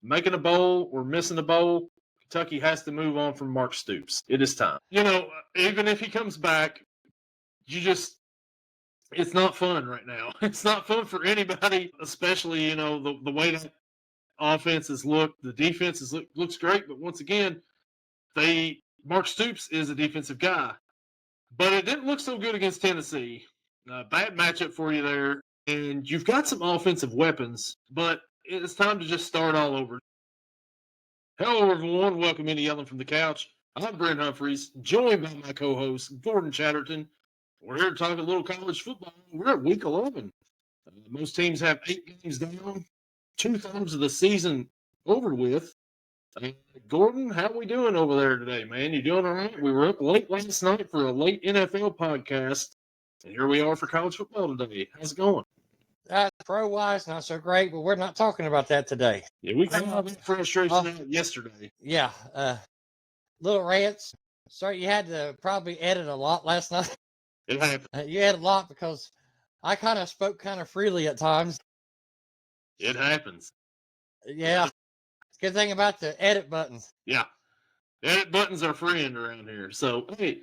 making a bowl or missing a bowl, Kentucky has to move on from Mark Stoops. It is time. Even if he comes back, it's not fun right now. It's not fun for anybody, especially, the way that offenses look. The defense looks great, but once again, Mark Stoops is a defensive guy. But it didn't look so good against Tennessee. Bad matchup for you there. And you've got some offensive weapons, but it's time to just start all over. Hello, everyone. Welcome into Yelling from the Couch. I'm Brent Humphries, joined by my co-host, Gordon Chatterton. We're here to talk a little college football. We're at week 11. Most teams have 8 games down, 2/3 of the season over with. Gordon, how are we doing over there today, man? You doing all right? We were up late last night for a late NFL podcast, and here we are for college football today. How's it going? Pro-wise, not so great, but we're not talking about that today. Yeah, we came out of frustration out yesterday. Yeah, little rants. Sorry, you had to probably edit a lot last night. It happened. You had a lot because I kind of spoke kind of freely at times. It happens. Yeah. Good thing about the edit buttons. Yeah. Edit buttons are friend around here. So, hey,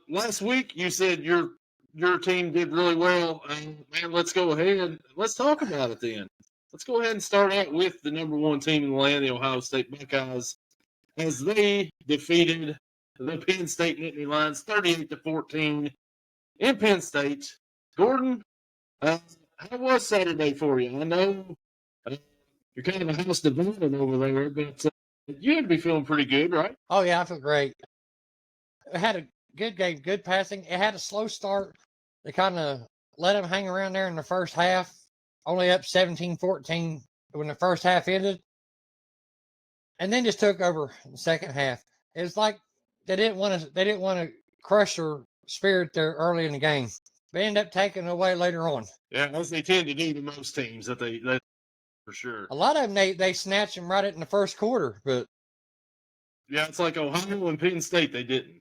last week you said your team did really well. Man, let's go ahead. Let's talk about it then. Let's go ahead and start out with the number one team in the land, the Ohio State Buckeyes, as they defeated the Penn State Nittany Lions 38-14 in Penn State. Gordon, how was Saturday for you? I know you're kind of a house divided over there, but you had to be feeling pretty good, right? Oh, yeah, I feel great. It had a good game, good passing. It had a slow start. They kind of let them hang around there in the first half, only up 17-14 when the first half ended, and then just took over in the second half. It was like they didn't want to crush their spirit there early in the game. They ended up taking it away later on. Yeah, as they tend to do to most teams that for sure. A lot of them, they snatched them right in the first quarter, but yeah, it's like Ohio and Penn State, they didn't.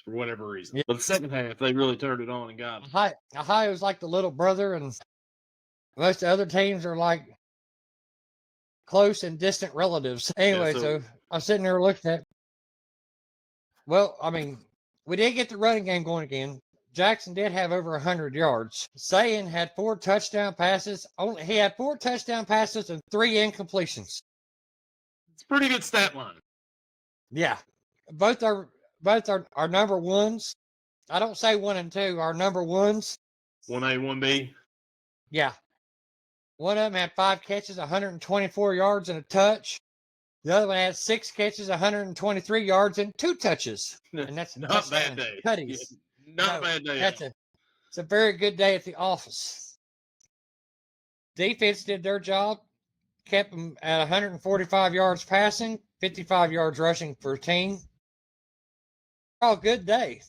For whatever reason. Yeah. But the second half, they really turned it on and got it. Ohio's like the little brother, and most of the other teams are like close and distant relatives. Anyway, so I'm sitting there looking at, well, I mean, we did get the running game going again. Jackson did have over 100 yards. Sayin had 4 touchdown passes. He had 4 touchdown passes and 3 incompletions. It's a pretty good stat line. Yeah. Both are number ones. I don't say 1 and 2, our number ones. 1A, 1B. Yeah. One of them had 5 catches, 124 yards and a touch. The other one had 6 catches, 123 yards and 2 touches. And that's not a bad day. Cutties. Yeah, not a bad day. It's a very good day at the office. Defense did their job, kept them at 145 yards passing, 55 yards rushing per team. Oh, good day.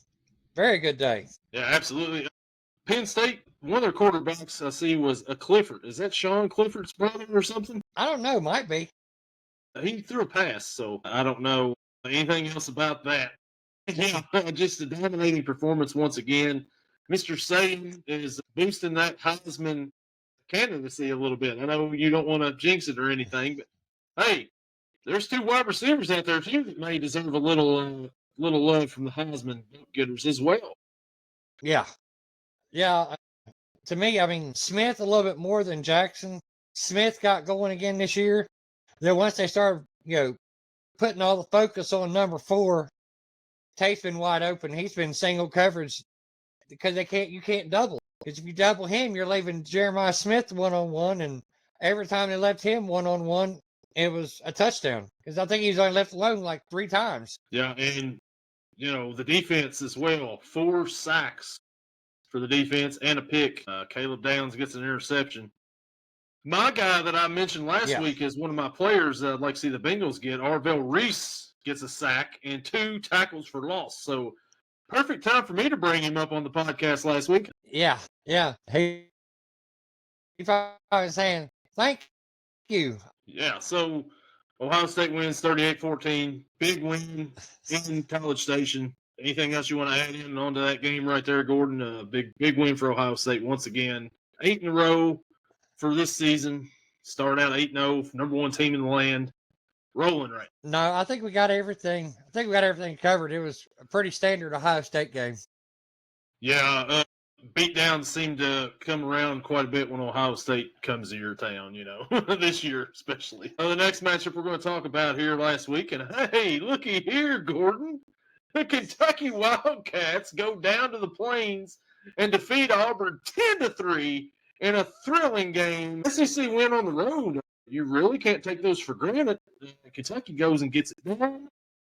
Very good day. Yeah, absolutely. Penn State, one of their quarterbacks I see was a Clifford. Is that Sean Clifford's brother or something? I don't know. Might be. He threw a pass, so I don't know anything else about that. Yeah, just a dominating performance once again. Mr. Sayin is boosting that Heisman candidacy a little bit. I know you don't want to jinx it or anything, but hey, there's 2 wide receivers out there too that may deserve a little love from the Heisman getters as well. Yeah. Yeah. To me, I mean, Smith a little bit more than Jackson. Smith got going again this year. Then once they started, putting all the focus on number 4, Tate's been wide open. He's been single coverage because you can't double. Because if you double him, you're leaving Jeremiah Smith one-on-one, and every time they left him one-on-one, it was a touchdown. Because I think he was only left alone like 3 times. Yeah, and, the defense as well. 4 sacks for the defense and a pick. Caleb Downs gets an interception. My guy that I mentioned last week is one of my players that I'd like to see the Bengals get. Arvell Reese gets a sack and 2 tackles for loss. So perfect time for me to bring him up on the podcast last week. Yeah. He was saying, thank you. Yeah, so Ohio State wins 38-14. Big win in College Station. Anything else you want to add in onto that game right there, Gordon? Big win for Ohio State once again. 8 in a row for this season. Start out 8-0, number one team in the land, rolling right. No, I think we got everything. I think we got everything covered. It was a pretty standard Ohio State game. Yeah, beatdowns seem to come around quite a bit when Ohio State comes to your town, this year especially. The next matchup we're going to talk about here last week, and hey, looky here, Gordon. The Kentucky Wildcats go down to the Plains and defeat Auburn 10-3 in a thrilling game. SEC win on the road. You really can't take those for granted. Kentucky goes and gets it done.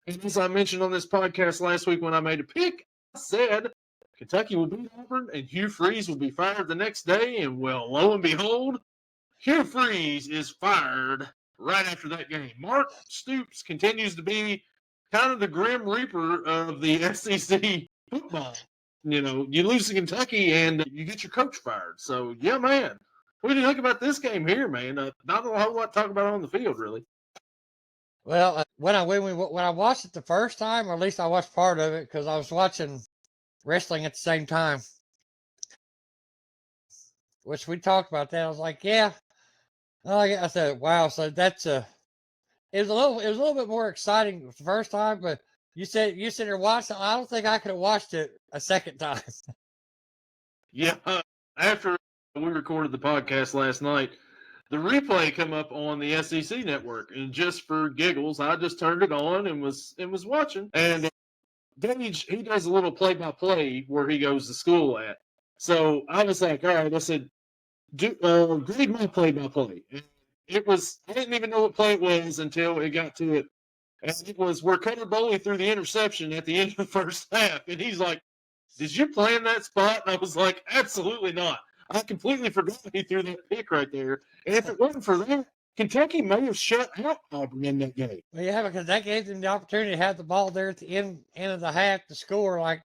And as I mentioned on this podcast last week when I made a pick, I said Kentucky will beat Auburn and Hugh Freeze will be fired the next day. And well, lo and behold, Hugh Freeze is fired right after that game. Mark Stoops continues to be kind of the grim reaper of the SEC football. You lose to Kentucky and you get your coach fired. So, yeah, man. What do you think about this game here, man? Not a whole lot to talk about on the field, really. Well, when I watched it the first time, or at least I watched part of it because I was watching wrestling at the same time, which we talked about that. I was like, yeah. I said, wow. So that's it was a little bit more exciting the first time, but you said there watched it. I don't think I could have watched it a second time. Yeah, after we recorded the podcast last night, the replay come up on the SEC network, and just for giggles, I just turned it on and was watching. And Gage, he does a little play-by-play where he goes to school at. So I was like, all right, I said, grade my play-by-play. And I didn't even know what play it was until it got to it. And it was where Cutter Boley threw the interception at the end of the first half. And he's like, did you play in that spot? And I was like, absolutely not. I completely forgot he threw that pick right there. And if it wasn't for that, Kentucky may have shut out Auburn in that game. Well, yeah, because that gave them the opportunity to have the ball there at the end of the half to score, like,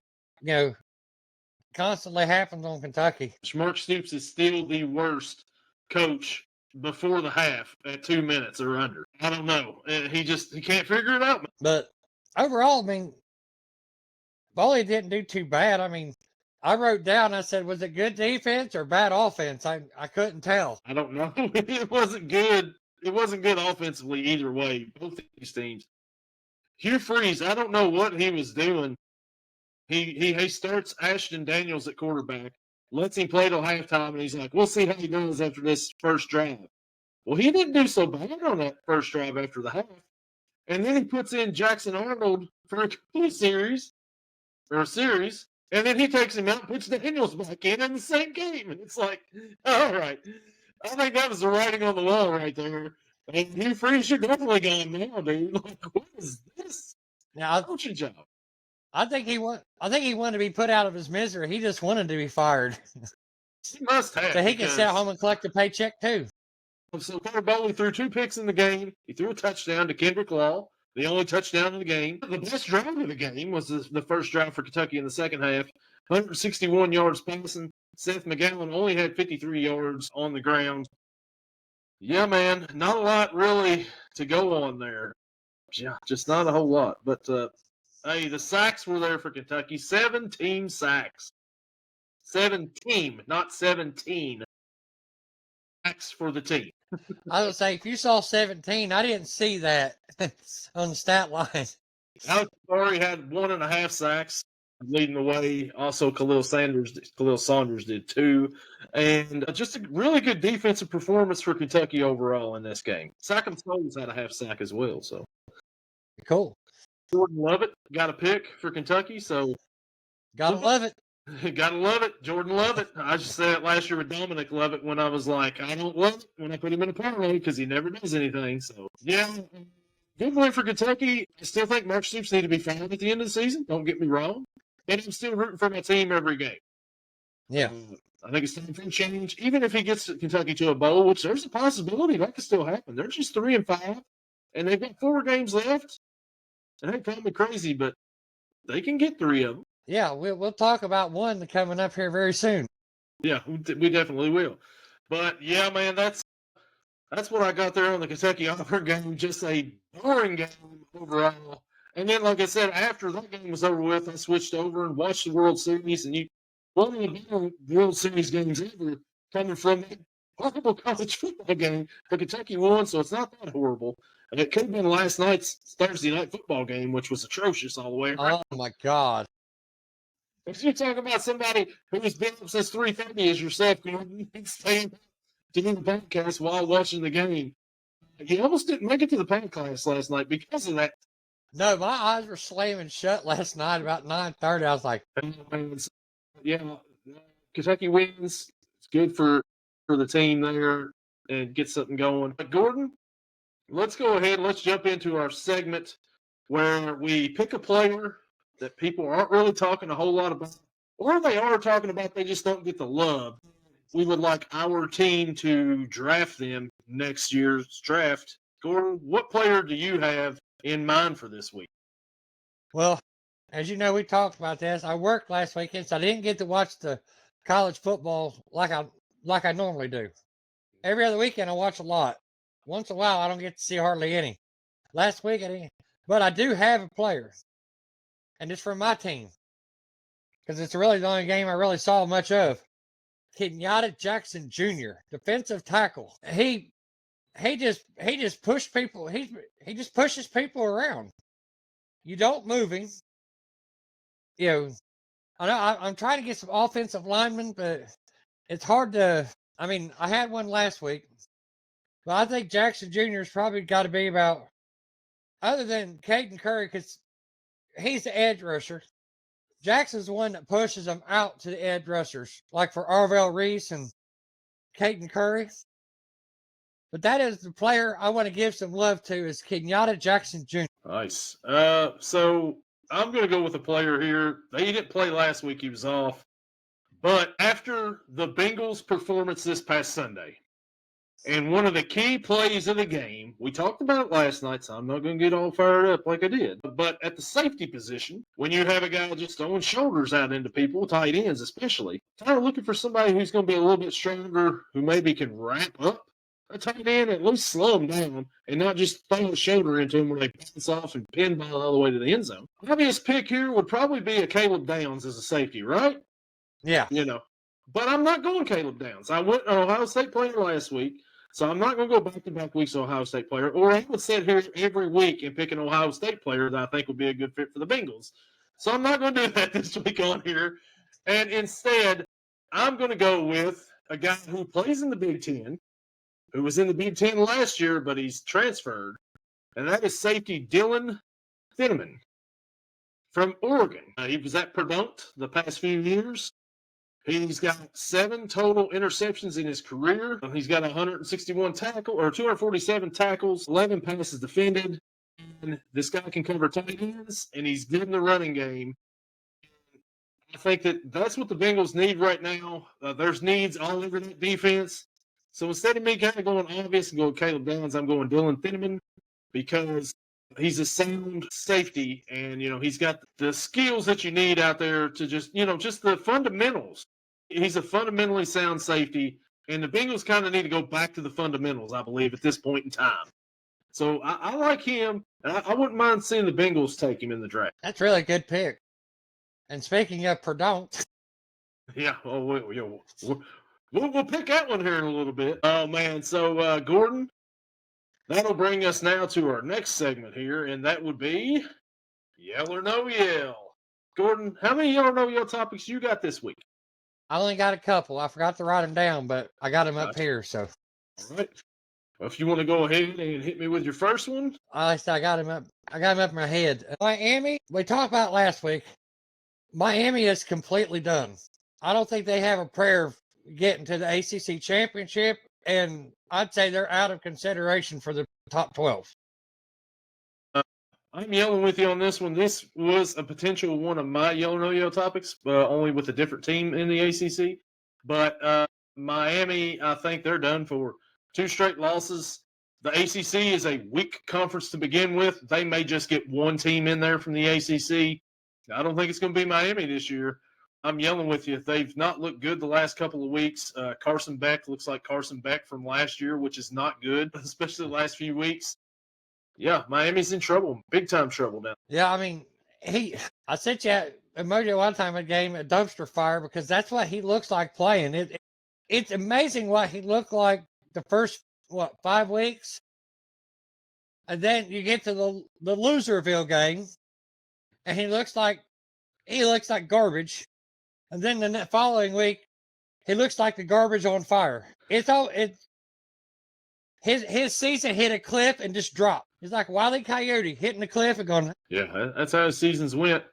constantly happens on Kentucky. Mark Stoops is still the worst coach before the half at 2 minutes or under. I don't know. He can't figure it out. But overall, I mean, Boley didn't do too bad. I mean, I wrote down, I said, was it good defense or bad offense? I couldn't tell. I don't know. It wasn't good. It wasn't good offensively either way, both these teams. Hugh Freeze, I don't know what he was doing. He starts Ashton Daniels at quarterback, lets him play till halftime, and he's like, we'll see how he does after this first drive. Well, he didn't do so bad on that first drive after the half. And then he puts in Jackson Arnold for a complete series, and then he takes him out and puts Daniels back in the same game. And it's like, all right. I think that was the writing on the wall right there. And Hugh Freeze, you're definitely gone now, dude. Like, what is this? Now, coaching job. I think he wanted to be put out of his misery. He just wanted to be fired. He must have. So he can sit home and collect a paycheck too. So Cutter Boley threw 2 picks in the game. He threw a touchdown to Kendrick Law, the only touchdown of the game. The best drive of the game was the first drive for Kentucky in the second half. 161 yards passing. Seth McGowan only had 53 yards on the ground. Yeah, man, not a lot really to go on there. Yeah, just not a whole lot. But, hey, the sacks were there for Kentucky. 17 sacks. 7-team, not 17. Sacks for the team. I would say if you saw 17, I didn't see that on the stat line. Alex Murray had 1.5 sacks, leading the way. Also, Khalil Saunders did 2. And just a really good defensive performance for Kentucky overall in this game. Sack'em Stones had a half sack as well. So cool. Jordan Lovett got a pick for Kentucky. So gotta love it. Gotta love it. Jordan Lovett. I just said it last year with Dominic Lovett when I was like, I don't love it when I put him in a parlay because he never does anything. So, yeah, good win for Kentucky. I still think Mark Stoops need to be fired at the end of the season. Don't get me wrong. But I'm still rooting for my team every game. Yeah. I think it's time for a change. Even if he gets Kentucky to a bowl, which there's a possibility that could still happen. They're just 3-5, and they've got 4 games left. And they call me crazy, but they can get 3 of them. Yeah, we'll talk about one coming up here very soon. Yeah, we definitely will. But, yeah, man, that's what I got there on the Kentucky-Auburn game. Just a boring game overall. And then, like I said, after that game was over with, I switched over and watched the World Series. And one of the better World Series games ever coming from horrible college football game, but Kentucky won, so it's not that horrible. And it could have been last night's Thursday night football game, which was atrocious all the way around. Oh my God. If you're talking about somebody who's been up since 3:30 as yourself, Gordon, staying to do the podcast while watching the game. He almost didn't make it to the podcast last night because of that. No, my eyes were slamming shut last night about 9:30. I was like, Yeah, Kentucky wins. It's good for the team there and get something going. But Gordon, let's go ahead. Let's jump into our segment where we pick a player that people aren't really talking a whole lot about, or they are talking about, they just don't get the love. We would like our team to draft them next year's draft. Gordon, what player do you have in mind for this week? well, as you know, we talked about this. I worked last weekend, so I didn't get to watch the college football like I normally do. Every other weekend, I watch a lot. Once in a while, I don't get to see hardly any. Last week, I didn't. But I do have a player, and it's from my team because it's really the only game I really saw much of. Kenyatta Jackson Jr., defensive tackle. He just pushed people. He just pushes people around. You don't move him. You know, I know I'm trying to get some offensive linemen, but it's hard to. I mean, I had one last week, but I think Jackson Jr. has probably got to be about, other than Caden Curry, because he's the edge rusher. Jackson's the one that pushes them out to the edge rushers, like for Arvell Reese and Caden Curry. But that is the player I want to give some love to is Kenyatta Jackson Jr. Nice. So I'm going to go with a player here. He didn't play last week. He was off. But after the Bengals' performance this past Sunday, and one of the key plays of the game, we talked about it last night, so I'm not going to get all fired up like I did. But at the safety position, when you have a guy just throwing shoulders out into people, tight ends especially, kind of looking for somebody who's going to be a little bit stronger, who maybe can wrap up a tight end, at least slow him down, and not just throw a shoulder into him where they bounce off and pinball all the way to the end zone. Obvious pick here would probably be a Caleb Downs as a safety, right? Yeah. You know. But I'm not going Caleb Downs. I went an Ohio State player last week, so I'm not going to go back-to-back weeks Ohio State player, or I would sit here every week and pick an Ohio State player that I think would be a good fit for the Bengals. So I'm not going to do that this week on here. And instead, I'm going to go with a guy who plays in the Big Ten, who was in the Big Ten last year, but he's transferred, and that is safety Dylan Thinnaman from Oregon. He was at Purdue the past few years. He's got 7 total interceptions in his career. He's got 161 tackles, or 247 tackles, 11 passes defended. And this guy can cover tight ends, and he's good in the running game. I think that's what the Bengals need right now. There's needs all over that defense. So instead of me kind of going obvious and going Caleb Downs, I'm going Dylan Thinnaman because he's a sound safety, and he's got the skills that you need out there to just the fundamentals. He's a fundamentally sound safety, and the Bengals kind of need to go back to the fundamentals, I believe, at this point in time. So I like him, and I wouldn't mind seeing the Bengals take him in the draft. That's really a good pick. And speaking of Purdue, yeah, we'll pick that one here in a little bit. Oh man, so Gordon, that'll bring us now to our next segment here, and that would be Yell or No Yell. Gordon, how many Yell or No Yell topics you got this week? I only got a couple. I forgot to write them down, but I got them up here. So, all right. Well, if you want to go ahead and hit me with your first one, I got him up. I got him up in my head. Miami. We talked about last week. Miami is completely done. I don't think they have a prayer of getting to the ACC championship, and I'd say they're out of consideration for the top 12. I'm yelling with you on this one. This was a potential one of my Yell or No Yell topics, only with a different team in the ACC. But Miami, I think they're done for 2 straight losses. The ACC is a weak conference to begin with. They may just get one team in there from the ACC. I don't think it's going to be Miami this year. I'm yelling with you. They've not looked good the last couple of weeks. Carson Beck looks like Carson Beck from last year, which is not good, especially the last few weeks. Yeah, Miami's in trouble, big-time trouble now. Yeah, I mean, I sent you emoji one time a game, a dumpster fire, because that's what he looks like playing. It's amazing what he looked like the first 5 weeks, and then you get to the Loserville game, and he looks like garbage, and then the following week he looks like the garbage on fire. His season hit a cliff and just dropped. He's like Wile E. Coyote hitting the cliff and going. Yeah, that's how his seasons went.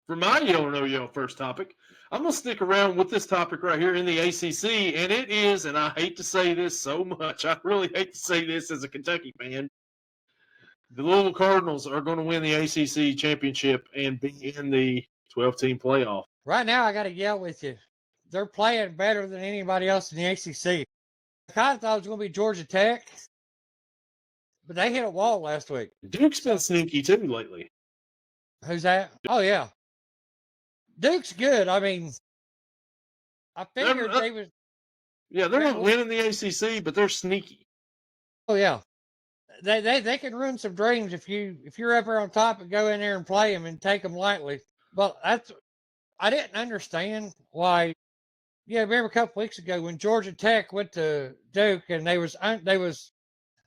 For my Yell or No Yell first topic, I'm going to stick around with this topic right here in the ACC, and it is, and I hate to say this so much, I really hate to say this as a Kentucky fan, the Louisville Cardinals are going to win the ACC championship and be in the 12-team playoff. Right now, I got to yell with you. They're playing better than anybody else in the ACC. I kind of thought it was going to be Georgia Tech, but they hit a wall last week. Duke's been sneaky too lately. Who's that? Oh, yeah. Duke's good. I mean, I figured they was. Yeah, they're not winning the ACC, but they're sneaky. Oh, yeah. They can ruin some dreams if you're up there on top and go in there and play them and take them lightly. But I didn't understand why. Yeah, remember a couple weeks ago when Georgia Tech went to Duke and they was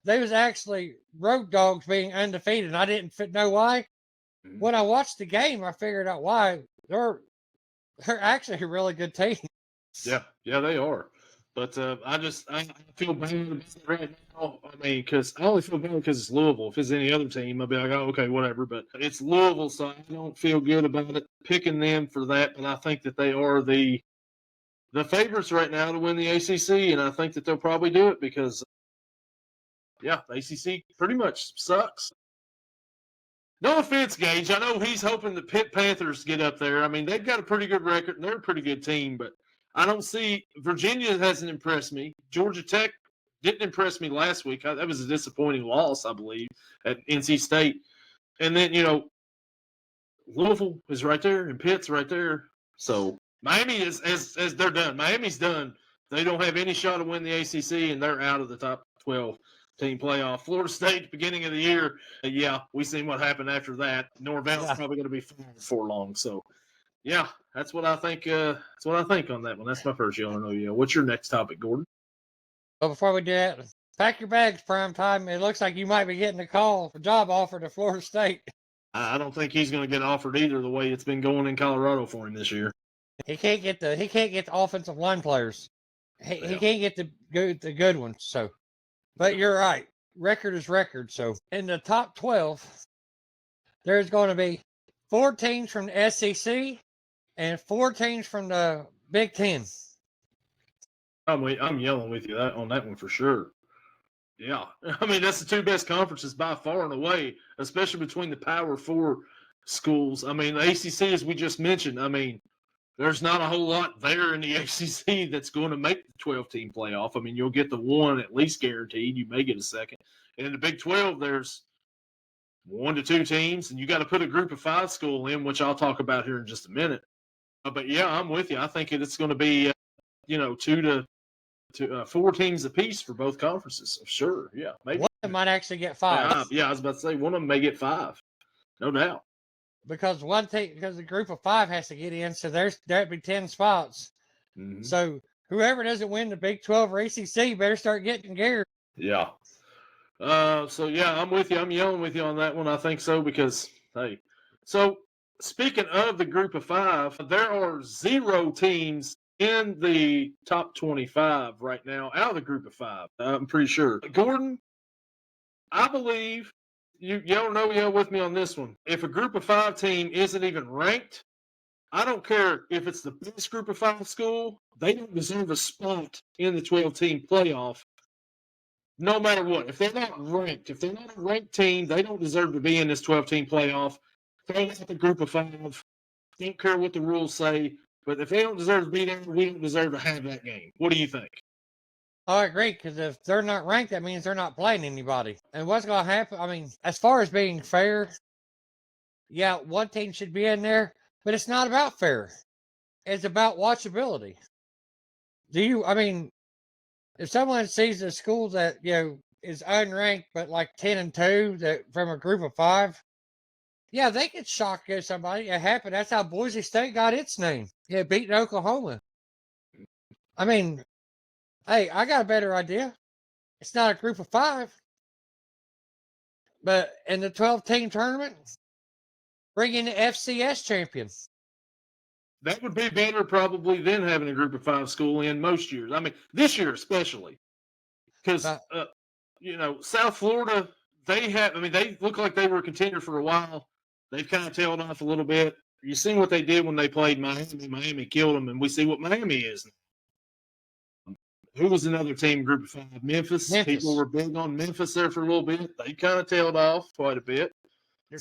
actually road dogs being undefeated. And I didn't know why. Mm-hmm. When I watched the game, I figured out why. They're actually a really good team. Yeah, they are. But I feel bad right now. I mean, because I only feel bad because it's Louisville. If it's any other team, I'd be like, oh, okay, whatever. But it's Louisville, so I don't feel good about it picking them for that. But I think that they are the favorites right now to win the ACC, and I think that they'll probably do it because, yeah, the ACC pretty much sucks. No offense, Gage. I know he's hoping the Pitt Panthers get up there. I mean, they've got a pretty good record, and they're a pretty good team, but I don't see – Virginia hasn't impressed me. Georgia Tech didn't impress me last week. That was a disappointing loss, I believe, at NC State. And then, Louisville is right there, and Pitt's right there. So Miami is as they're done. Miami's done. They don't have any shot to win the ACC, and they're out of the top 12-team playoff. Florida State, beginning of the year, yeah, we seen what happened after that. Norvell's probably going to be fired for long. So, yeah, that's what I think. That's what I think on that one. That's my first Yell or No Yell. What's your next topic, Gordon? Well, before we do that, pack your bags, prime time. It looks like you might be getting a call for job offer to Florida State. I don't think he's going to get offered either. The way it's been going in Colorado for him this year. He can't get the offensive line players. He can't get the good ones. So, but you're right. Record is record. So in the top 12, there's going to be 4 teams from the SEC and 4 teams from the Big Ten. I'm yelling with you on that one for sure. Yeah, I mean that's the 2 best conferences by far and away, especially between the Power 4 schools. I mean the ACC, as we just mentioned. I mean there's not a whole lot there in the ACC that's going to make the 12-team playoff. I mean you'll get the 1 at least guaranteed. You may get a second. And in the Big 12, there's 1 to 2 teams, and you got to put a group of 5 school in, which I'll talk about here in just a minute. But yeah, I'm with you. I think it's going to be 2 to 4 teams apiece for both conferences. Sure, yeah, maybe one of them might actually get 5. Yeah, I was about to say one of them may get 5, no doubt. Because the group of 5 has to get in, so there'd be 10 spots. Mm-hmm. So whoever doesn't win the Big 12 or ACC better start getting geared. Yeah. So yeah, I'm with you. I'm yelling with you on that one. I think so because hey, so speaking of the group of 5, there are 0 teams in the top 25 right now out of the group of 5. I'm pretty sure. Gordon, I believe you yell or no yell with me on this one. If a group of 5 team isn't even ranked, I don't care if it's the best group of 5 school, they don't deserve a spot in the 12-team playoff. No matter what. If they're not ranked, if they're not a ranked team, they don't deserve to be in this 12-team playoff. Throw out the group of 5. Don't care what the rules say. But if they don't deserve to be there, we don't deserve to have that game. What do you think? I agree, because if they're not ranked, that means they're not playing anybody. And what's going to happen, I mean, as far as being fair, yeah, 1 team should be in there, but it's not about fair. It's about watchability. If someone sees a school that, is unranked, but like 10-2 that from a group of 5, yeah, they could shock somebody. It happened. That's how Boise State got its name. Yeah, beating Oklahoma. I mean, hey, I got a better idea. It's not a group of 5, but in the 12-team tournament, bring in the FCS champions. That would be better probably than having a group of 5 school in most years. I mean, this year especially. Because, South Florida, they look like they were a contender for a while. They've kind of tailed off a little bit. You seen what they did when they played Miami. Miami killed them, and we see what Miami is now. Who was another team, group of 5? Memphis. People were big on Memphis there for a little bit. They kind of tailed off quite a bit.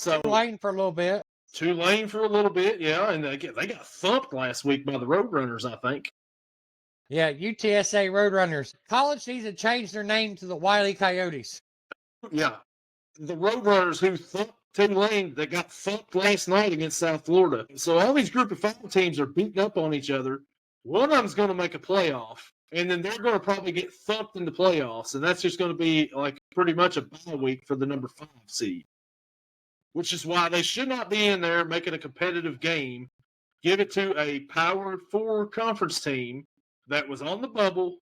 Tulane for a little bit. Tulane for a little bit, yeah. And they got thumped last week by the Roadrunners, I think. Yeah, UTSA Roadrunners. College needs to change their name to the Wile E. Coyotes. Yeah. The Roadrunners who thumped Tulane, that got thumped last night against South Florida. So all these group of 5 teams are beating up on each other. One of them's going to make a playoff, and then they're going to probably get thumped in the playoffs, and that's just going to be like pretty much a bye week for the number 5 seed, which is why they should not be in there making a competitive game. Give it to a Power 4 conference team that was on the bubble.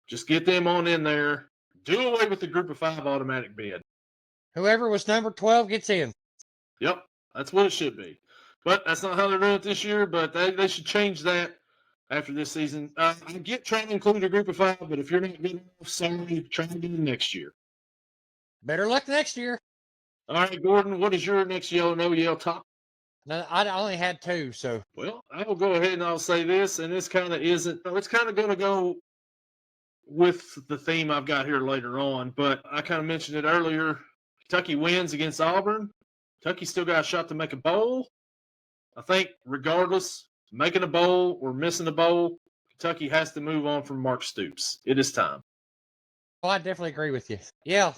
Just get them on in there. Do away with the group of 5 automatic bid. Whoever was number 12 gets in. Yep, that's what it should be. But that's not how they're doing it this year, but they should change that after this season. I get trying to include a group of 5, but if you're not good enough, sorry, try to get it next year. Better luck next year. All right, Gordon, what is your next yell or no yell top? No, I only had 2, so. Well, I will go ahead and I'll say this, and this kind of isn't, it's kind of going to go with the theme I've got here later on, but I kind of mentioned it earlier. Kentucky wins against Auburn. Kentucky still got a shot to make a bowl. I think regardless, making a bowl or missing a bowl, Kentucky has to move on from Mark Stoops. It is time. Well, I definitely agree with you. Yeah.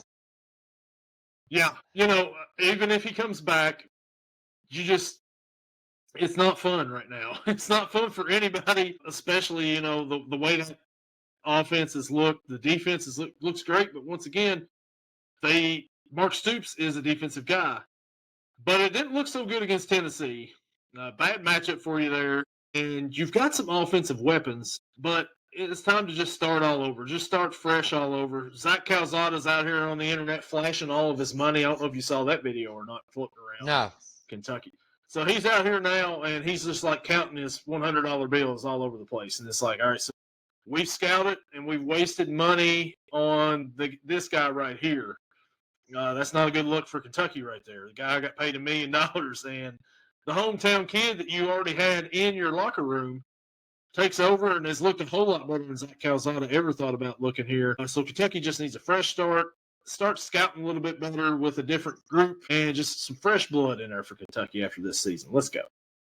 Yeah, even if he comes back, it's not fun right now. It's not fun for anybody, especially, the way that offenses look. The defense looks great, but once again, Mark Stoops is a defensive guy. But it didn't look so good against Tennessee. Bad matchup for you there. And you've got some offensive weapons, but it's time to just start all over. Just start fresh all over. Zach Calzada's out here on the internet flashing all of his money. I don't know if you saw that video or not, floating around. No. Kentucky. So he's out here now, and he's just like counting his $100 bills all over the place. And it's like, all right, so we've scouted and we've wasted money on this guy right here. That's not a good look for Kentucky right there. The guy got paid $1 million, and the hometown kid that you already had in your locker room takes over and has looked a whole lot better than Zach Calzada ever thought about looking here. So Kentucky just needs a fresh start scouting a little bit better with a different group, and just some fresh blood in there for Kentucky after this season. Let's go.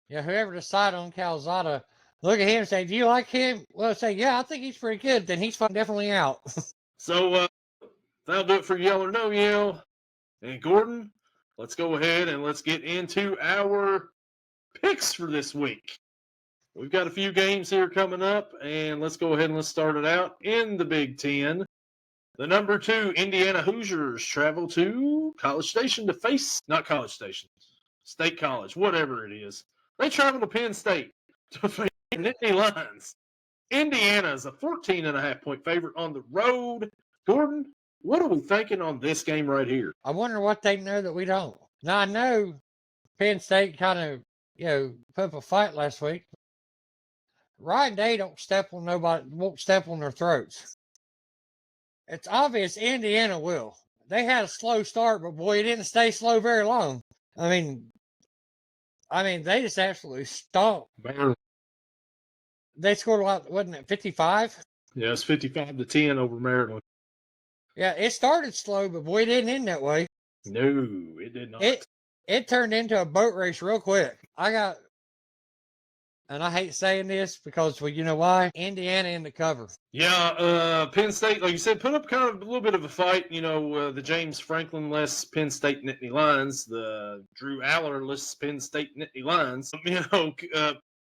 Yeah, whoever decided on Calzada, look at him and say, do you like him? Well, say, yeah, I think he's pretty good. Then he's definitely out. So that'll do it for Yell or No Yell. And Gordon, let's go ahead and let's get into our picks for this week. We've got a few games here coming up, and let's go ahead and let's start it out in the Big Ten. The number 2 Indiana Hoosiers travel to College Station to face, not College Station, State College, whatever it is. They travel to Penn State to face Nittany Lions. Indiana is a 14.5-point favorite on the road. Gordon, what are we thinking on this game right here? I wonder what they know that we don't. Now, I know Penn State kind of, put up a fight last week. Ryan Day won't step on their throats. It's obvious Indiana will. They had a slow start, but boy, it didn't stay slow very long. I mean, they just absolutely stomped. Barely. They scored a lot, wasn't it, 55? Yeah, it's 55-10 over Maryland. Yeah, it started slow, but boy, it didn't end that way. No, it did not. It turned into a boat race real quick. And I hate saying this because, well, you know why? Indiana in the cover. Yeah, Penn State, like you said, put up kind of a little bit of a fight. The James Franklin-less Penn State Nittany Lions, the Drew Aller-less Penn State Nittany Lions,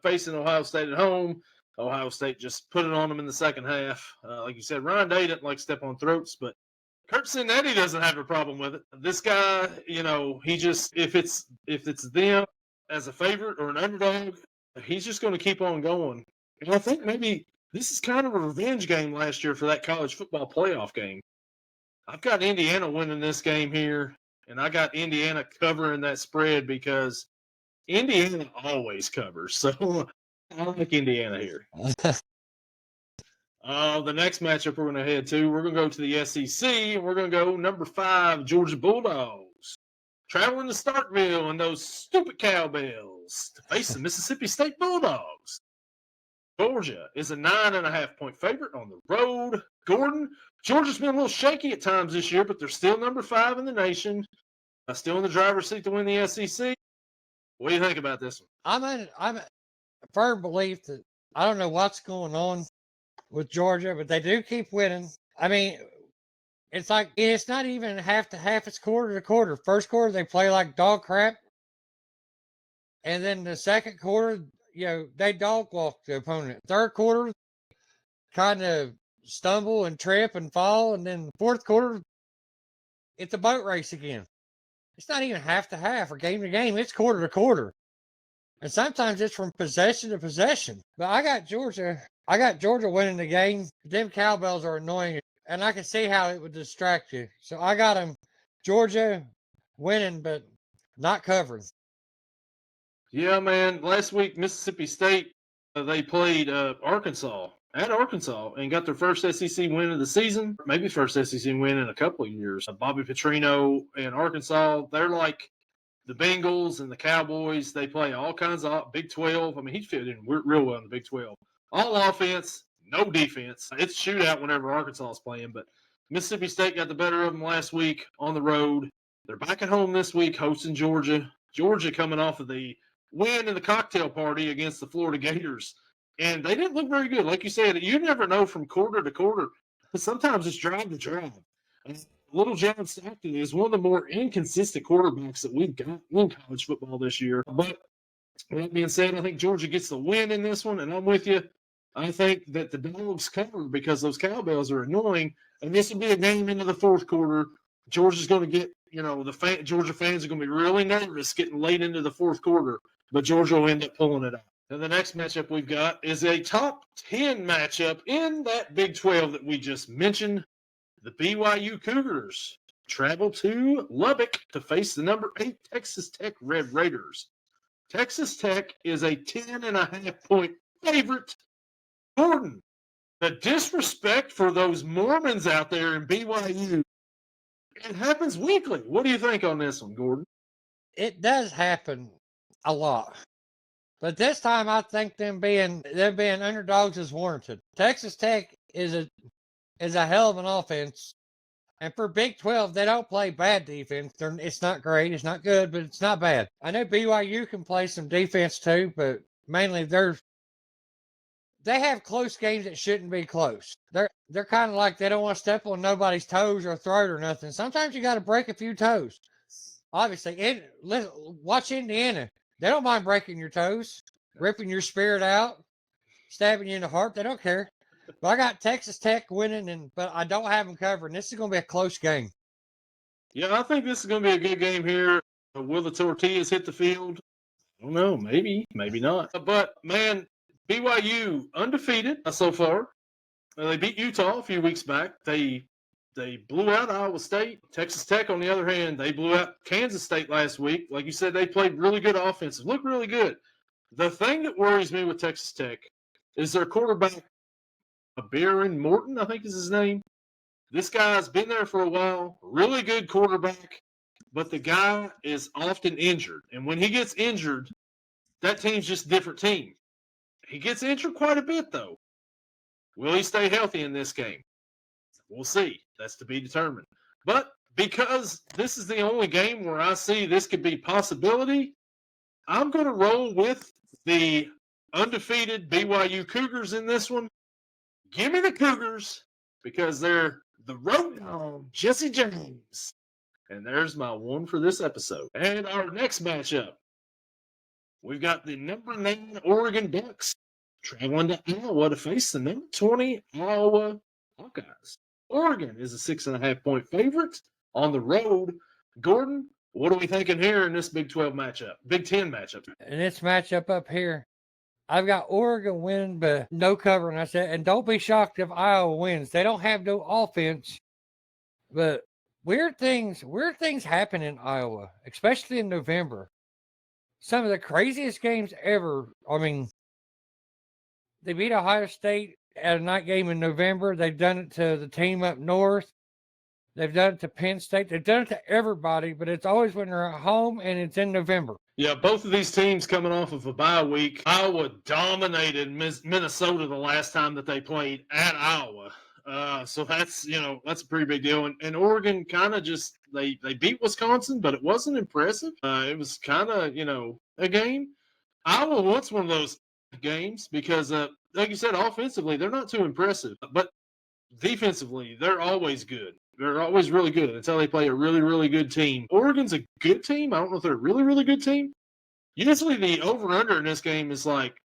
facing Ohio State at home. Ohio State just put it on them in the second half. Like you said, Ryan Day didn't like step on throats, but Kurt Cincinnati doesn't have a problem with it. This guy, he just, if it's them as a favorite or an underdog, he's just going to keep on going. And I think maybe This is kind of a revenge game last year for that college football playoff game. I've got Indiana winning this game here, and I got Indiana covering that spread because Indiana always covers. So I like Indiana here. The next matchup we're going to head to, we're going to go to the SEC, and we're going to go number 5, Georgia Bulldogs, traveling to Starkville and those stupid cowbells to face the Mississippi State Bulldogs. Georgia is a 9.5-point favorite on the road. Gordon, Georgia's been a little shaky at times this year, but they're still number 5 in the nation. Still in the driver's seat to win the SEC. What do you think about this one? I'm a firm belief that I don't know what's going on with Georgia, but they do keep winning. I mean, it's like it's not even half to half; it's quarter to quarter. First quarter they play like dog crap, and then the second quarter, they dog walk the opponent. Third quarter, kind of stumble and trip and fall, and then the fourth quarter, it's a boat race again. It's not even half to half or game to game. It's quarter to quarter. And sometimes it's from possession to possession. But I got Georgia winning the game. Them cowbells are annoying. And I can see how it would distract you. So I got them Georgia winning, but not covering. Yeah, man. Last week, Mississippi State, they played Arkansas at Arkansas and got their first SEC win of the season. Maybe first SEC win in a couple of years. Bobby Petrino and Arkansas, they're like the Bengals and the Cowboys. They play all kinds of Big 12. I mean, he fit in real well in the Big 12. All offense, no defense. It's shootout whenever Arkansas is playing, but Mississippi State got the better of them last week on the road. They're back at home this week hosting Georgia. Georgia coming off of the win in the cocktail party against the Florida Gators. And they didn't look very good. Like you said, you never know from quarter to quarter. Sometimes it's drive to drive. Little John Stockton is one of the more inconsistent quarterbacks that we've got in college football this year. But that being said, I think Georgia gets the win in this one, and I'm with you. I think that the Dogs cover because those cowbells are annoying, and this will be a game into the fourth quarter. Georgia's going to get, Georgia fans are going to be really nervous getting late into the fourth quarter, but Georgia will end up pulling it out. And the next matchup we've got is a top 10 matchup in that Big 12 that we just mentioned. The BYU Cougars travel to Lubbock to face the number 8 Texas Tech Red Raiders. Texas Tech is a 10.5-point favorite. Gordon, the disrespect for those Mormons out there in BYU, it happens weekly. What do you think on this one, Gordon? It does happen a lot. But this time I think them being underdogs is warranted. Texas Tech is a hell of an offense. And for Big 12, they don't play bad defense. It's not great. It's not good, but it's not bad. I know BYU can play some defense too, but mainly they have close games that shouldn't be close. They're kind of like they don't want to step on nobody's toes or throat or nothing. Sometimes you got to break a few toes. Obviously, watch Indiana. They don't mind breaking your toes, ripping your spirit out, stabbing you in the heart. They don't care. But I got Texas Tech winning, but I don't have them covering. This is going to be a close game. Yeah, I think this is going to be a good game here. Will the Tortillas hit the field? I don't know. Maybe, maybe not. But, man, BYU undefeated so far. They beat Utah a few weeks back. They blew out Iowa State. Texas Tech, on the other hand, they blew out Kansas State last week. Like you said, they played really good offensive. Looked really good. The thing that worries me with Texas Tech is their quarterback, Baron Morton, I think is his name. This guy's been there for a while. Really good quarterback. But the guy is often injured. And when he gets injured, that team's just a different team. He gets injured quite a bit, though. Will he stay healthy in this game? We'll see. That's to be determined. But because this is the only game where I see this could be possibility, I'm going to roll with the undefeated BYU Cougars in this one. Give me the Cougars because they're the road dog, Jesse James. And there's my one for this episode. And our next matchup, we've got the number 9 Oregon Ducks traveling to Iowa to face the number 20 Iowa Hawkeyes. Oregon is a 6.5-point favorite on the road. Gordon, what are we thinking here in this Big 12 matchup? Big 10 matchup. In this matchup up here, I've got Oregon winning, but no covering. I said, and don't be shocked if Iowa wins. They don't have no offense, but weird things happen in Iowa, especially in November. Some of the craziest games ever. I mean, they beat Ohio State at a night game in November. They've done it to the team up north. They've done it to Penn State. They've done it to everybody, but it's always when they're at home and it's in November. Yeah, both of these teams coming off of a bye week. Iowa dominated Minnesota the last time that they played at Iowa. So that's a pretty big deal. And Oregon kind of just they beat Wisconsin, but it wasn't impressive. It was kind of a game. Iowa wants one of those games because, like you said, offensively they're not too impressive, but defensively they're always good. They're always really good until they play a really, really good team. Oregon's a good team. I don't know if they're a really, really good team. Usually the over-under in this game is like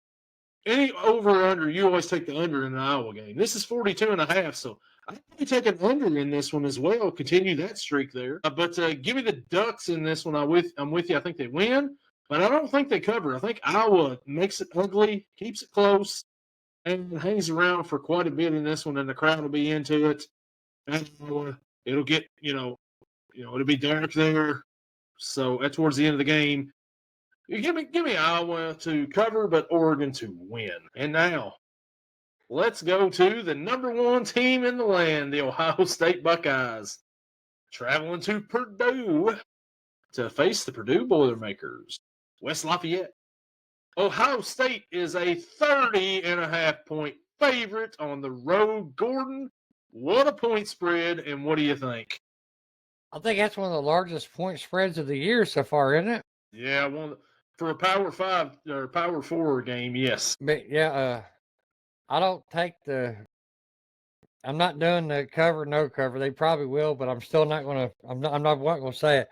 any over-under, you always take the under in an Iowa game. This is 42.5, so I think take an under in this one as well, continue that streak there. But give me the Ducks in this one. I'm with you. I think they win, but I don't think they cover. I think Iowa makes it ugly, keeps it close, and hangs around for quite a bit in this one, and the crowd will be into it. And it'll get, it'll be dark there. So towards the end of the game, you give me Iowa to cover, but Oregon to win. And now, let's go to the number one team in the land, the Ohio State Buckeyes, traveling to Purdue to face the Purdue Boilermakers, West Lafayette. Ohio State is a 30.5-point favorite on the road. Gordon, what a point spread, and what do you think? I think that's one of the largest point spreads of the year so far, isn't it? Yeah, for a Power 5 or Power 4 game, yes. But yeah, I don't take I'm not doing the cover, no cover. They probably will, but I'm still not going to. I'm not going to say it.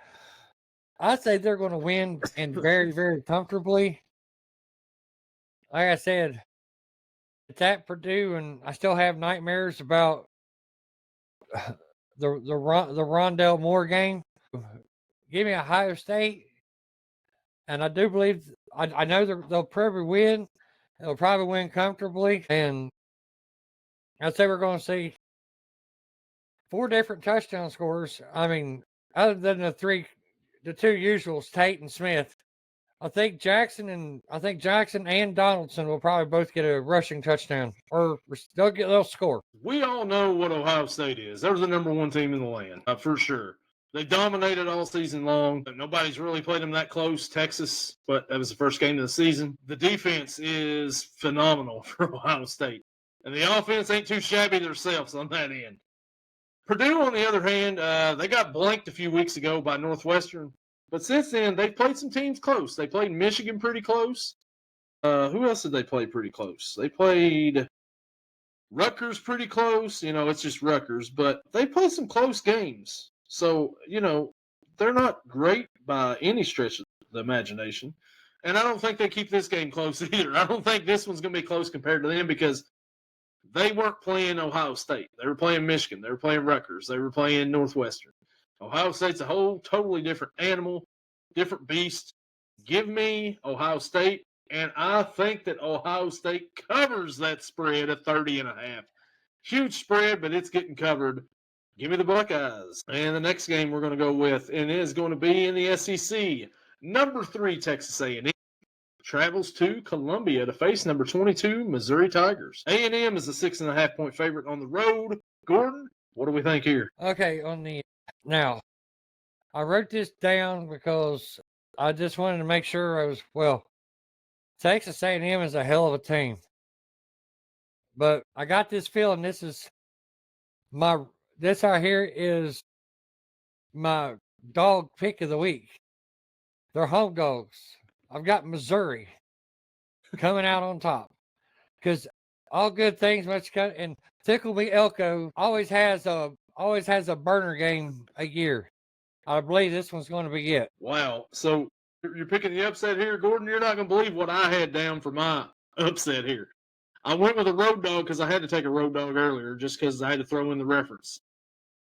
I say they're going to win and very, very comfortably. Like I said, it's at Purdue, and I still have nightmares about the Rondell Moore game. Give me Ohio State, and I do believe I know they'll probably win. They'll probably win comfortably, and I'd say we're going to see 4 different touchdown scorers. I mean, other than the two usuals, Tate and Smith. I think Jackson and Donaldson will probably both get a rushing touchdown, or they'll score. We all know what Ohio State is. They're the number one team in the land, for sure. They dominated all season long. Nobody's really played them that close. Texas, but that was the first game of the season. The defense is phenomenal for Ohio State, and the offense ain't too shabby themselves on that end. Purdue, on the other hand, they got blanked a few weeks ago by Northwestern. But since then, they've played some teams close. They played Michigan pretty close. Who else did they play pretty close? They played Rutgers pretty close. It's just Rutgers. But they played some close games. So, they're not great by any stretch of the imagination. And I don't think they keep this game close either. I don't think this one's going to be close compared to them because they weren't playing Ohio State. They were playing Michigan. They were playing Rutgers. They were playing Northwestern. Ohio State's a whole totally different animal, different beast. Give me Ohio State, and I think that Ohio State covers that spread at 30.5. Huge spread, but it's getting covered. Give me the Buckeyes. And the next game we're going to go with, and it is going to be in the SEC. Number 3, Texas A&M travels to Columbia to face number 22, Missouri Tigers. A&M is a 6.5-point favorite on the road. Gordon, what do we think here? Okay, now, I wrote this down because I just wanted to make sure Texas A&M is a hell of a team. But I got this feeling this right here is my dog pick of the week. They're home dogs. I've got Missouri coming out on top because all good things must come. And Tickle Me Elko always has a burner game a year. I believe this one's going to be it. Wow. So you're picking the upset here, Gordon? You're not going to believe what I had down for my upset here. I went with a road dog because I had to take a road dog earlier just because I had to throw in the reference.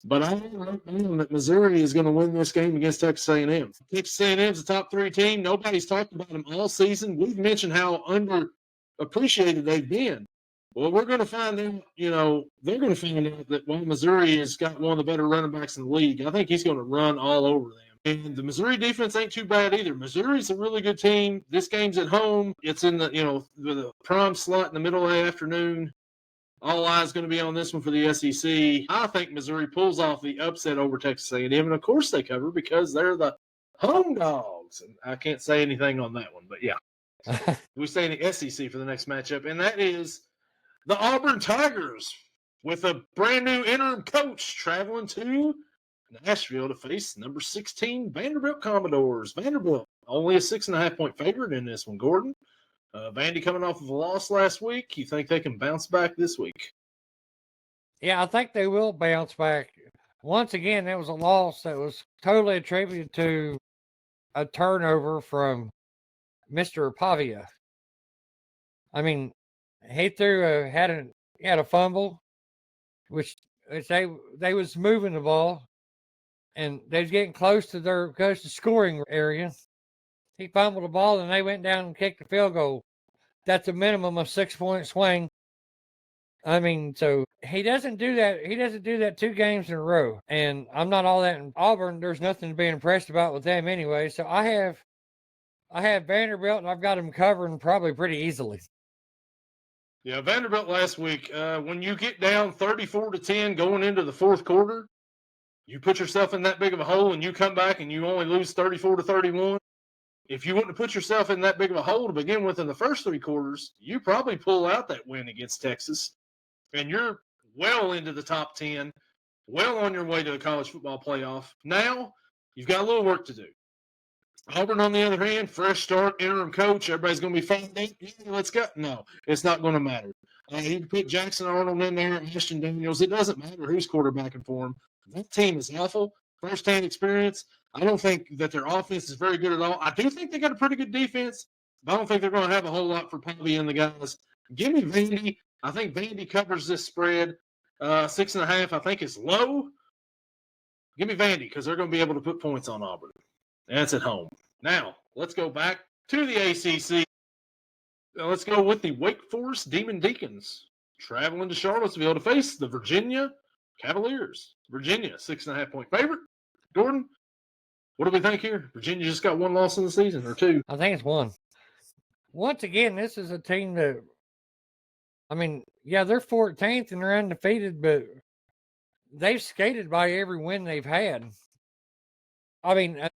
But I wrote down that Missouri is going to win this game against Texas A&M. Texas A&M is a top 3 team. Nobody's talked about them all season. We've mentioned how appreciated they've been. Well, we're going to find out, they're going to find out that while Missouri has got one of the better running backs in the league, I think he's going to run all over them. And the Missouri defense ain't too bad either. Missouri's a really good team. This game's at home. It's in the prime slot in the middle of the afternoon. All eyes going to be on this one for the SEC. I think Missouri pulls off the upset over Texas A&M, and of course they cover because they're the home dogs. And I can't say anything on that one, but yeah. We stay in the SEC for the next matchup, and that is the Auburn Tigers with a brand new interim coach traveling to Nashville to face number 16 Vanderbilt Commodores. Vanderbilt only a 6.5-point favorite in this one, Gordon. Vandy coming off of a loss last week. You think they can bounce back this week? Yeah, I think they will bounce back. Once again, that was a loss that was totally attributed to a turnover from Mr. Pavia. I mean, he had a fumble, which they was moving the ball, and they was getting close to the scoring area. He fumbled the ball, and they went down and kicked the field goal. That's a minimum of 6-point swing. I mean, so he doesn't do that. He doesn't do that 2 games in a row. And I'm not all that in Auburn. There's nothing to be impressed about with them anyway. So I have Vanderbilt, and I've got them covering probably pretty easily. Yeah, Vanderbilt last week, when you get down 34-10 going into the fourth quarter, you put yourself in that big of a hole and you come back and you only lose 34-31. If you wouldn't have put yourself in that big of a hole to begin with in the first 3 quarters, you probably pull out that win against Texas. And you're well into the top 10, well on your way to the college football playoff. Now, you've got a little work to do. Auburn, on the other hand, fresh start, interim coach. Everybody's going to be fine. Yeah, let's go. No, it's not going to matter. You can put Jackson Arnold in there, Ashton Daniels. It doesn't matter who's quarterbacking for them. That team is awful. First-hand experience. I don't think that their offense is very good at all. I do think they got a pretty good defense, but I don't think they're going to have a whole lot for Pavia and the guys. Give me Vandy. I think Vandy covers this spread. 6.5, I think, is low. Give me Vandy because they're going to be able to put points on Auburn. That's at home. Now, let's go back to the ACC. Let's go with the Wake Forest Demon Deacons traveling to Charlottesville to face the Virginia Cavaliers. Virginia, 6.5-point favorite. Gordon, what do we think here? Virginia just got 1 loss in the season, or 2? I think it's 1. Once again, this is a team that, I mean, yeah, they're 14th and they're undefeated, but they've skated by every win they've had. I mean,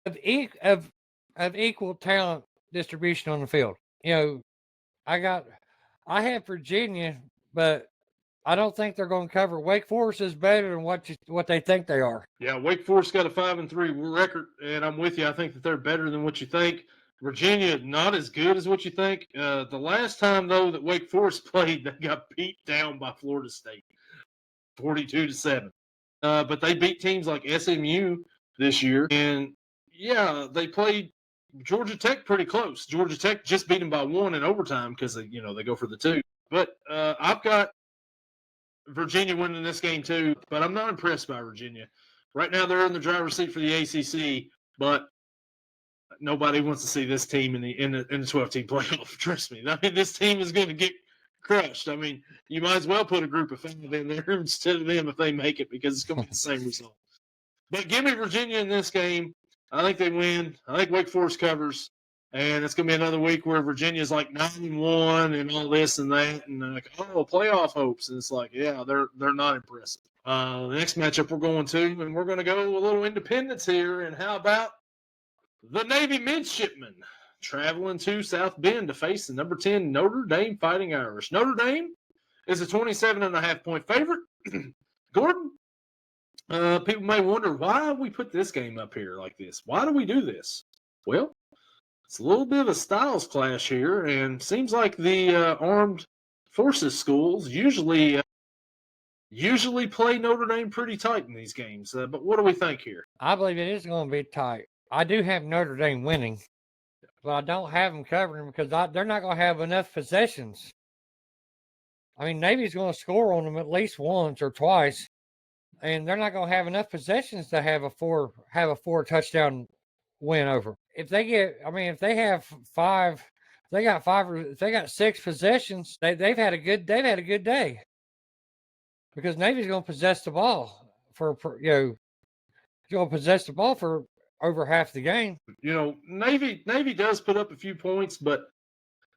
of equal talent distribution on the field. I have Virginia, but I don't think they're going to cover. Wake Forest is better than what they think they are. Yeah, Wake Forest got a 5-3 record, and I'm with you. I think that they're better than what you think. Virginia, not as good as what you think. The last time, though, that Wake Forest played, they got beat down by Florida State, 42-7. But they beat teams like SMU this year, and yeah, they played Georgia Tech pretty close. Georgia Tech just beat them by 1 in overtime because they go for the 2. But I've got Virginia winning this game too, but I'm not impressed by Virginia. Right now, they're in the driver's seat for the ACC, but nobody wants to see this team in the 12-team playoff. Trust me. I mean, this team is going to get crushed. I mean, you might as well put a group of 5 in there instead of them if they make it because it's going to be the same result. But give me Virginia in this game. I think they win. I think Wake Forest covers. And it's going to be another week where Virginia's like 9-1 and all this and that. And like, playoff hopes. And it's like, yeah, they're not impressive. The next matchup we're going to, and we're going to go a little independence here. And how about the Navy Midshipmen traveling to South Bend to face the number 10 Notre Dame Fighting Irish. Notre Dame is a 27.5-point favorite. Gordon, people may wonder why we put this game up here like this. Why do we do this? Well, it's a little bit of a styles clash here, and seems like the armed forces schools usually play Notre Dame pretty tight in these games. But what do we think here? I believe it is going to be tight. I do have Notre Dame winning, but I don't have them covering because they're not going to have enough possessions. I mean, Navy's going to score on them at least once or twice, and they're not going to have enough possessions to have a 4 touchdown win over. If they have 5 if they got 6 possessions, they've had a good day because Navy's going to possess the ball for going to possess the ball for over half the game. Navy does put up a few points, but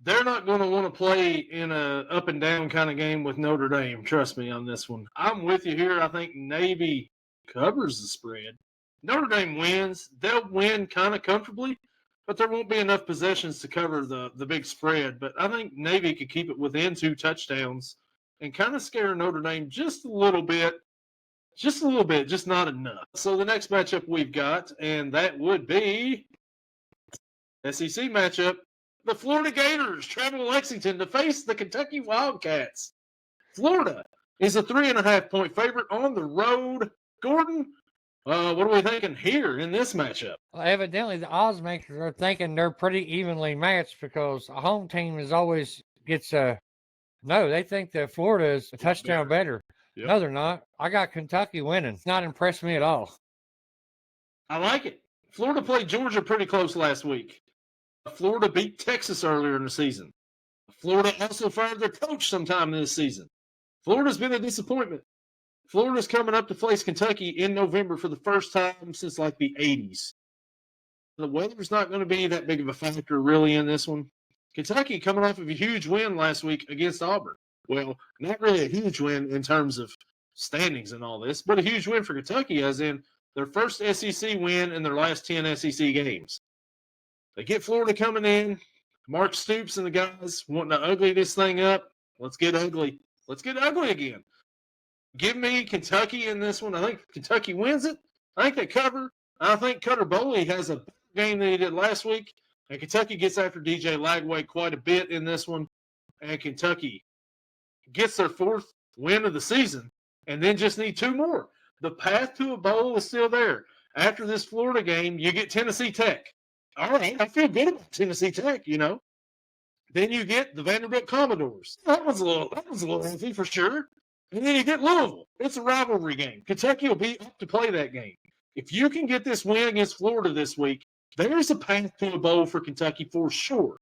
they're not going to want to play in a up and down kind of game with Notre Dame. Trust me on this one. I'm with you here. I think Navy covers the spread. Notre Dame wins. They'll win kind of comfortably, but there won't be enough possessions to cover the big spread. But I think Navy could keep it within 2 touchdowns and kind of scare Notre Dame just a little bit. Just a little bit, just not enough. So the next matchup we've got, and that would be SEC matchup. The Florida Gators travel to Lexington to face the Kentucky Wildcats. Florida is a 3.5-point favorite on the road. Gordon, what are we thinking here in this matchup? Well, evidently, the odds makers are thinking they're pretty evenly matched because a home team is always gets a. No, they think that Florida is a touchdown better. Yep. No, they're not. I got Kentucky winning. It's not impressed me at all. I like it. Florida played Georgia pretty close last week. Florida beat Texas earlier in the season. Florida also fired their coach sometime this season. Florida's been a disappointment. Florida's coming up to face Kentucky in November for the first time since like the 80s. The weather's not going to be that big of a factor really in this one. Kentucky coming off of a huge win last week against Auburn. Well, not really a huge win in terms of standings and all this, but a huge win for Kentucky as in their first SEC win in their last 10 SEC games. They get Florida coming in. Mark Stoops and the guys wanting to ugly this thing up. Let's get ugly. Let's get ugly again. Give me Kentucky in this one. I think Kentucky wins it. I think they cover. I think Cutter Boley has a better game than he did last week. And Kentucky gets after DJ Lagway quite a bit in this one. And Kentucky gets their 4th win of the season and then just need 2 more. The path to a bowl is still there. After this Florida game, you get Tennessee Tech. All right, I feel good about Tennessee Tech, Then you get the Vanderbilt Commodores. That was a little heavy for sure. And then you get Louisville. It's a rivalry game. Kentucky will be up to play that game. If you can get this win against Florida this week, there's a path to a bowl for Kentucky for sure.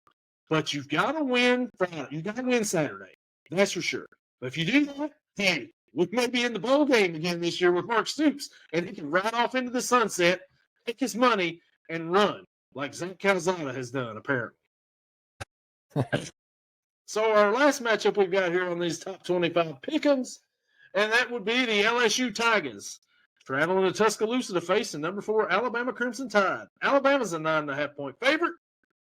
But you've got to win Friday. You've got to win Saturday. That's for sure. But if you do that, hey, we may be in the bowl game again this year with Mark Stoops, and he can ride off into the sunset, take his money, and run. Like Zach Calzada has done, apparently. So our last matchup we've got here on these top 25 pick'ems, and that would be the LSU Tigers traveling to Tuscaloosa to face the number 4 Alabama Crimson Tide. Alabama's a 9.5-point favorite.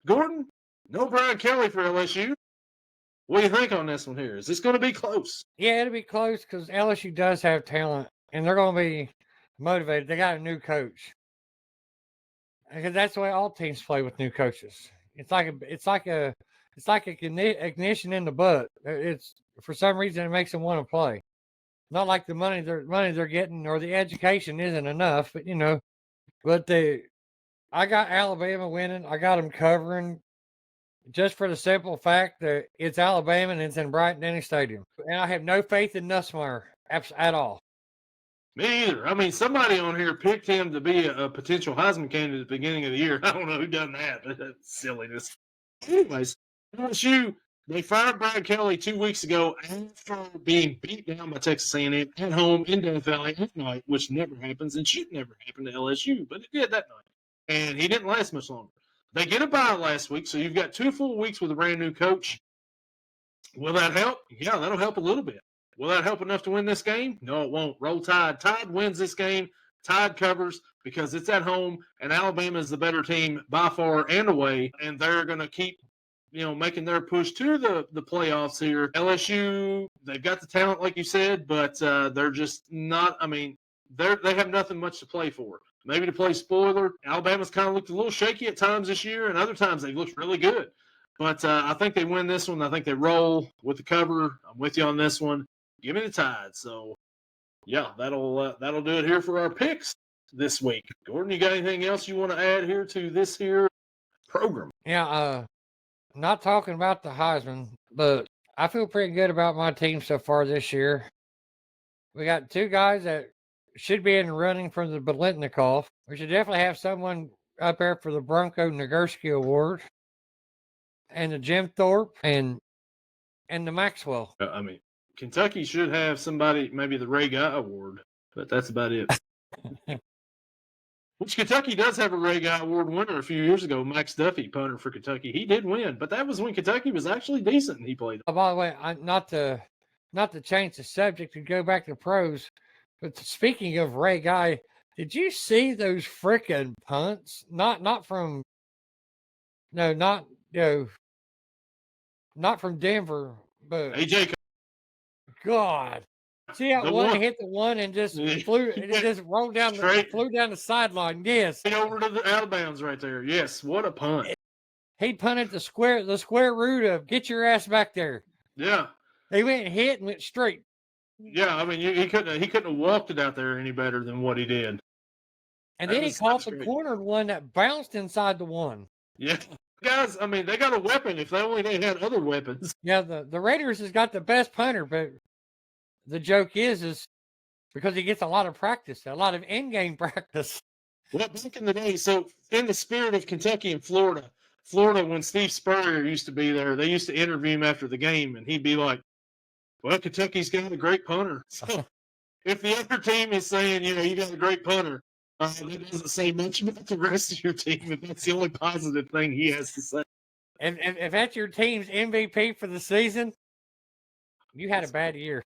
Gordon, no Brian Kelly for LSU. What do you think on this one here? Is this going to be close? Yeah, it'll be close because LSU does have talent, and they're going to be motivated. They got a new coach. Because that's the way all teams play with new coaches. It's like ignition in the butt. It's for some reason it makes them want to play. Not like the money they're getting or the education isn't enough, but I got Alabama winning. I got them covering just for the simple fact that it's Alabama and it's in Bryant-Denny Stadium. And I have no faith in Nussmeier at all. Me either. I mean, somebody on here picked him to be a potential Heisman candidate at the beginning of the year. I don't know who done that. That's silliness. Anyways, LSU, they fired Brian Kelly 2 weeks ago after being beat down by Texas A&M at home in Death Valley at night, which never happens and should never happen to LSU, but it did that night. And he didn't last much longer. They get a bye last week, so you've got 2 full weeks with a brand new coach. Will that help? Yeah, that'll help a little bit. Will that help enough to win this game? No, it won't. Roll Tide. Tide wins this game. Tide covers because it's at home, and Alabama is the better team by far and away, and they're going to keep, making their push to the playoffs here. LSU, they've got the talent, like you said, but they're just not. I mean, they have nothing much to play for. Maybe to play spoiler, Alabama's kind of looked a little shaky at times this year, and other times they've looked really good. But I think they win this one. I think they roll with the cover. I'm with you on this one. Give me the Tide. So, yeah, that'll do it here for our picks this week. Gordon, you got anything else you want to add here to this here program? Yeah, not talking about the Heisman, but I feel pretty good about my team so far this year. We got 2 guys that should be in the running for the Biletnikoff. We should definitely have someone up there for the Bronco Nagurski Award. and the Jim Thorpe and the Maxwell. I mean, Kentucky should have somebody, maybe the Ray Guy Award, but that's about it. Which Kentucky does have a Ray Guy Award winner a few years ago, Max Duffy, punter for Kentucky. He did win, but that was when Kentucky was actually decent and he played. Oh, by the way, not to change the subject and go back to pros, but speaking of Ray Guy, did you see those frickin' punts? Not from not from Denver, but AJ. God. See how one hit the one and just flew, it just rolled down, flew down the sideline. Yes. Over to the out of bounds right there. Yes. What a punt. He punted the square root of get your ass back there. Yeah. He went and hit and went straight. Yeah. I mean, he couldn't have walked it out there any better than what he did. And then he caught the cornered one that bounced inside the one. Yeah. Guys, I mean, they got a weapon if they only had other weapons. Yeah. The Raiders has got the best punter, but the joke is because he gets a lot of practice, a lot of in-game practice. Well, back in the day, so in the spirit of Kentucky and Florida, when Steve Spurrier used to be there, they used to interview him after the game, and he'd be like, well, Kentucky's got a great punter. So if the other team is saying, you got a great punter, that doesn't say much about the rest of your team, and that's the only positive thing he has to say. And if that's your team's MVP for the season, you had a bad year.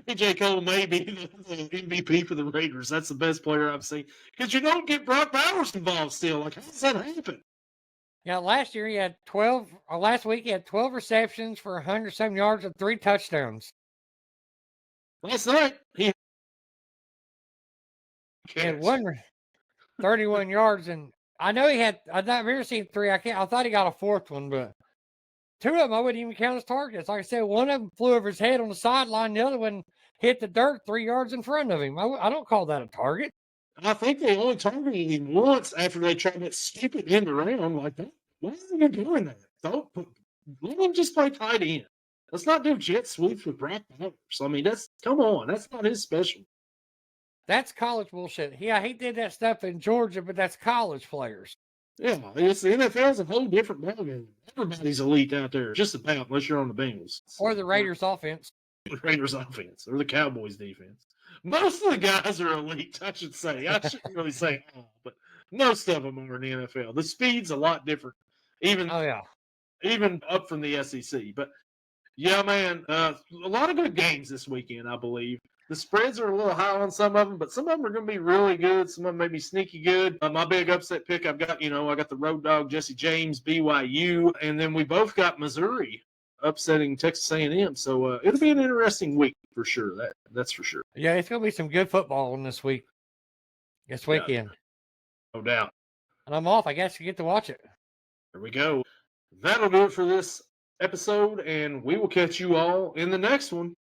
AJ Cole may be the MVP for the Raiders. That's the best player I've seen. Because you don't get Brock Bowers involved still. Like, how does that happen? Yeah, last year he had 12, or last week he had 12 receptions for 107 yards and 3 touchdowns. Last night, he had 31 yards, and I know he had, I've never seen 3. I thought he got a 4th one, but 2 of them I wouldn't even count as targets. Like I said, one of them flew over his head on the sideline. The other one hit the dirt 3 yards in front of him. I don't call that a target. I think they only targeted him once after they tried that stupid end around like that. Why are they doing that? Let him just play tight end. Let's not do jet sweeps with Brock Bowers. I mean, come on. That's not his special. That's college bullshit. Yeah, he did that stuff in Georgia, but that's college players. Yeah, it's the NFL's a whole different ballgame. Everybody's elite out there, just about, unless you're on the Bengals. Or the Raiders offense. The Raiders offense, or the Cowboys defense. Most of the guys are elite, I should say. I shouldn't really say all, but most of them are in the NFL. The speed's a lot different, even up from the SEC. But, yeah, man, a lot of good games this weekend, I believe. The spreads are a little high on some of them, but some of them are going to be really good. Some of them may be sneaky good. My big upset pick, I got the road dog, Jesse James, BYU, and then we both got Missouri upsetting Texas A&M. So it'll be an interesting week for sure. That's for sure. Yeah, it's going to be some good football on this weekend. Yeah, no doubt. And I'm off. I guess you get to watch it. There we go. That'll do it for this episode, and we will catch you all in the next one.